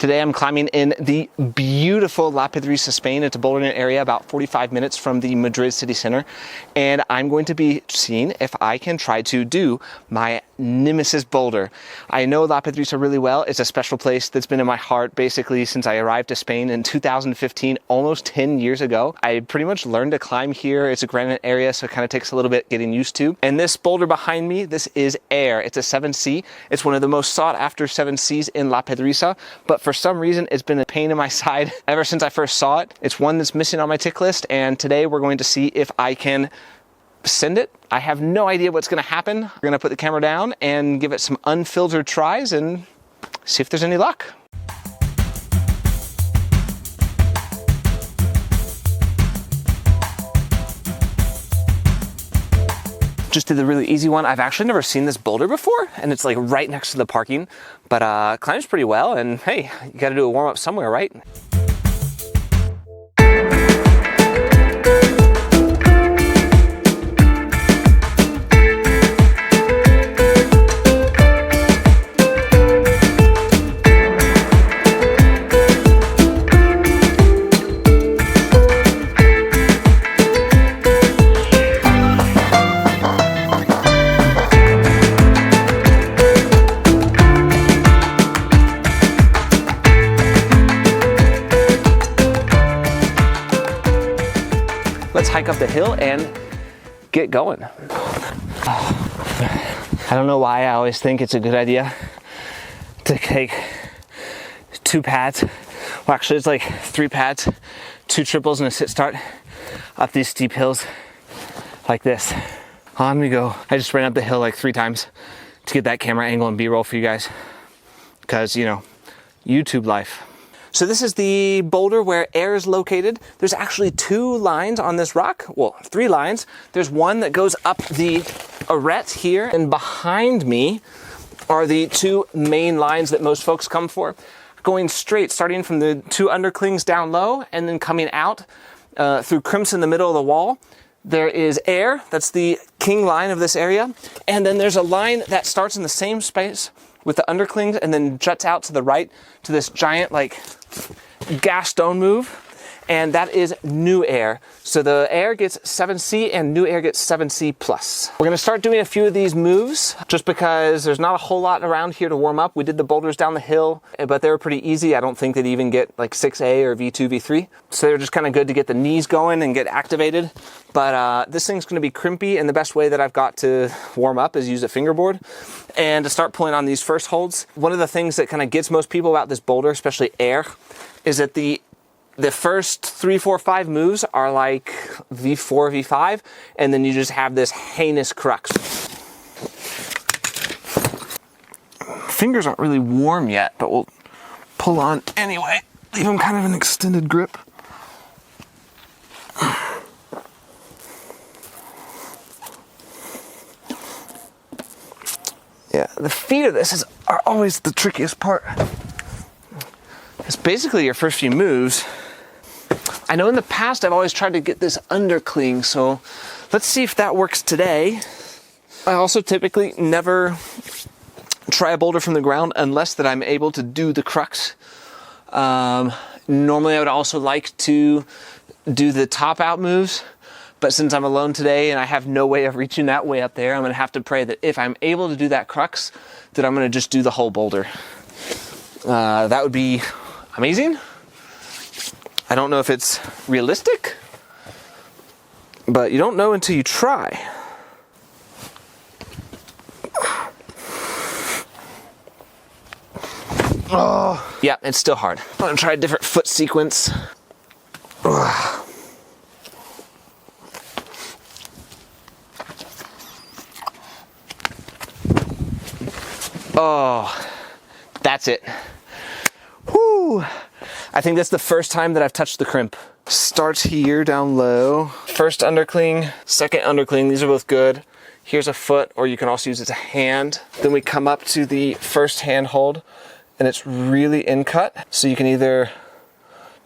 Today I'm climbing in the beautiful Pedriza Spain. It's a bouldering area about 45 minutes from the Madrid city center. And I'm going to be seeing if I can try to do my Nemesis boulder. I know Pedriza really well. It's a special place that's been in my heart basically since I arrived to Spain in 2015, almost 10 years ago. I pretty much learned to climb here. It's a granite area, so it kind of takes a little bit getting used to. And this boulder behind me, this is Air. It's a 7C. It's one of the most sought after 7Cs in Pedriza, but for some reason it's been a pain in my side ever since I first saw it. It's one that's missing on my tick list, and today we're going to see if I can send it. I have no idea what's going to happen. We're going to put the camera down and give it some unfiltered tries and see if there's any luck. Just did the really easy one. I've actually never seen this boulder before, and it's like right next to the parking, but climbs pretty well, and hey, you gotta do a warm-up somewhere, right? Let's hike up the hill and get going. I don't know why I always think it's a good idea to take 2 pads. Well, actually it's like 3 pads, 2 triples and a sit start up these steep hills like this. On we go. I just ran up the hill like 3 times to get that camera angle and B-roll for you guys because, you know, YouTube life. So this is the boulder where Air is located. There's actually 2 lines on this rock. Well, 3 lines. There's one that goes up the arete here, and behind me are the 2 main lines that most folks come for. Going straight, starting from the 2 underclings down low, and then coming out through crimps in the middle of the wall. There is Air, that's the king line of this area. And then there's a line that starts in the same space with the underclings and then juts out to the right to this giant like gas stone move, and that is New Air. So the Air gets 7C and New Air gets 7C plus. We're gonna start doing a few of these moves just because there's not a whole lot around here to warm up. We did the boulders down the hill, but they were pretty easy. I don't think they'd even get like 6A or V2, V3. So they're just kind of good to get the knees going and get activated. But this thing's gonna be crimpy, and the best way that I've got to warm up is use a fingerboard and to start pulling on these first holds. One of the things that kind of gets most people about this boulder, especially Air, is that the first 3, 4, 5 moves are like V4, V5, and then you just have this heinous crux. Fingers aren't really warm yet, but we'll pull on anyway. Leave them kind of an extended grip. Yeah, the feet of this are always the trickiest part. It's basically your first few moves. I know in the past I've always tried to get this undercling, so let's see if that works today. I also typically never try a boulder from the ground unless that I'm able to do the crux. Normally I would also like to do the top out moves, but since I'm alone today and I have no way of reaching that way up there, I'm gonna have to pray that if I'm able to do that crux, that I'm gonna just do the whole boulder. That would be amazing. I don't know if it's realistic, but you don't know until you try. Oh, yeah, it's still hard. I'm gonna try a different foot sequence. Oh, that's it. Whew. I think that's the first time that I've touched the crimp. Starts here down low. First undercling, second undercling, these are both good. Here's a foot, or you can also use it as a hand. Then we come up to the first hand hold, and it's really in cut. So you can either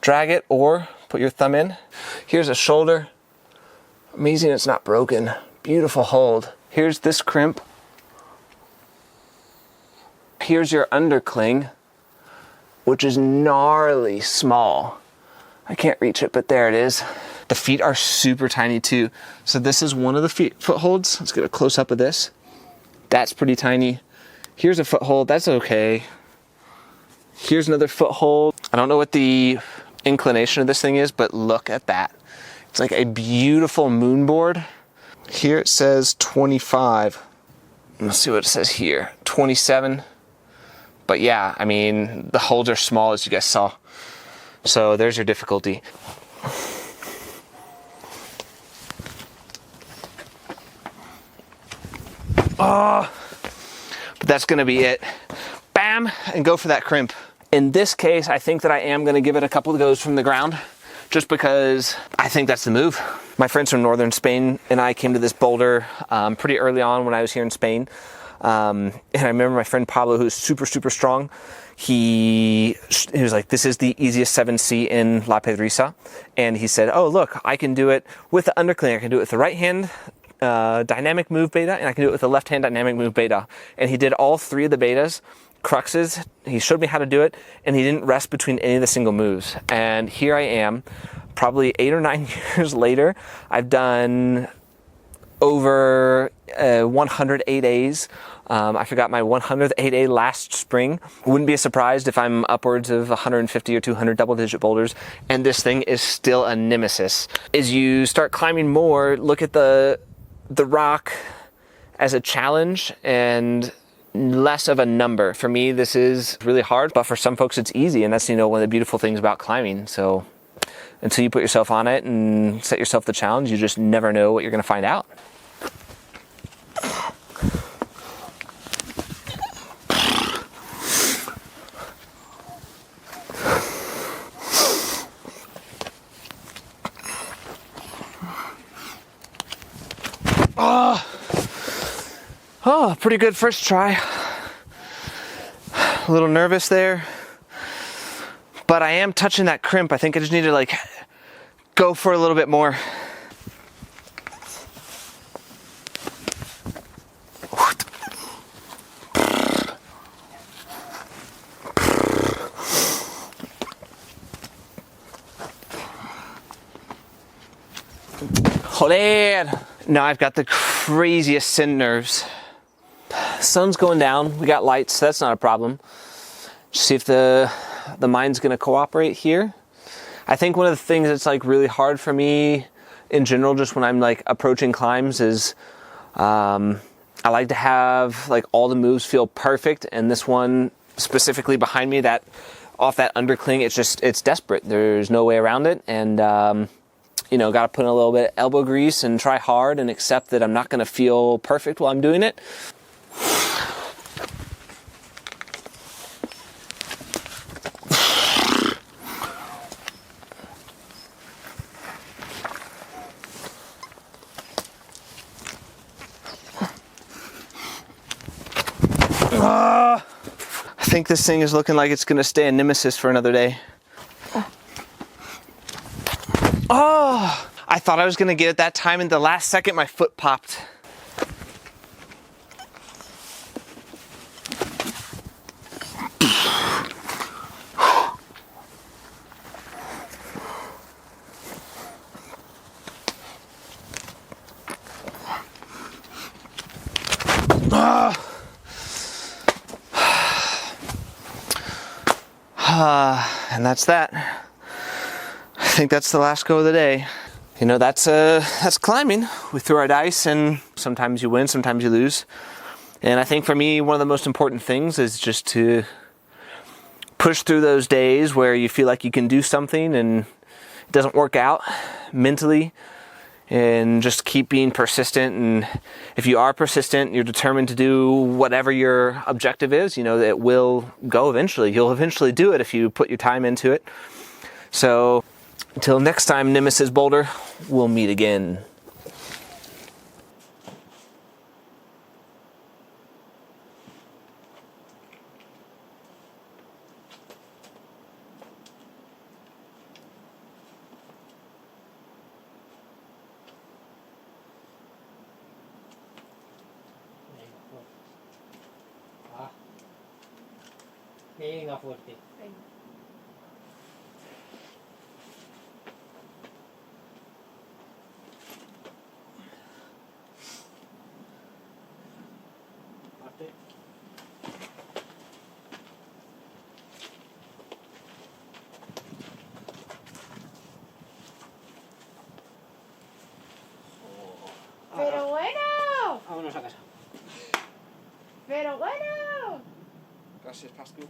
drag it or put your thumb in. Here's a shoulder. Amazing it's not broken. Beautiful hold. Here's this crimp. Here's your undercling. which is gnarly small. I can't reach it, but there it is. The feet are super tiny too. So this is one of the footholds. Let's get a close up of this. That's pretty tiny. Here's a foothold, that's okay. Here's another foothold. I don't know what the inclination of this thing is, but look at that. It's like a beautiful moon board. Here it says 25. Let's see what it says here, 27. But yeah, I mean, the holds are small as you guys saw. So there's your difficulty. Oh, but that's gonna be it. Bam, and go for that crimp. In this case, I think that I am gonna give it a couple of goes from the ground, just because I think that's the move. My friends from northern Spain and I came to this boulder pretty early on when I was here in Spain. And I remember my friend Pablo, who's super, super strong. He was like, this is the easiest 7C in La Pedriza. And he said, oh, look, I can do it with the undercling. I can do it with the right hand dynamic move beta, and I can do it with the left hand dynamic move beta. And he did all three of the betas, cruxes. He showed me how to do it, and he didn't rest between any of the single moves. And here I am, probably 8 or 9 years later. I've done over 100 8As. I forgot my 100th 8A last spring. Wouldn't be surprised if I'm upwards of 150 or 200 double-digit boulders, and this thing is still a nemesis. As you start climbing more, look at the rock as a challenge and less of a number. For me, this is really hard, but for some folks it's easy, and that's, you know, one of the beautiful things about climbing. So until you put yourself on it and set yourself the challenge, you just never know what you're going to find out. Oh, pretty good first try. A little nervous there, but I am touching that crimp. I think I just need to like go for a little bit more. Joder! Now I've got the craziest sin nerves. Sun's going down, we got lights, so that's not a problem. Just see if the mind's gonna cooperate here. I think one of the things that's like really hard for me in general, just when I'm like approaching climbs, is I like to have like all the moves feel perfect, and this one specifically behind me, that off that undercling, it's desperate. There's no way around it, and you know, gotta put in a little bit of elbow grease and try hard and accept that I'm not gonna feel perfect while I'm doing it. I think this thing is looking like it's gonna stay a nemesis for another day. Oh, I thought I was gonna get it that time, and the last second my foot popped. And that's that. I think that's the last go of the day. You know, that's climbing. We threw our dice, and sometimes you win, sometimes you lose. And I think for me, one of the most important things is just to push through those days where you feel like you can do something and it doesn't work out mentally, and just keep being persistent. And if you are persistent, you're determined to do whatever your objective is, you know, it will go eventually. You'll eventually do it if you put your time into it. So until next time, Nemesis Boulder, we'll meet again. Pega fuerte. Pero bueno. Gracias, Pascu.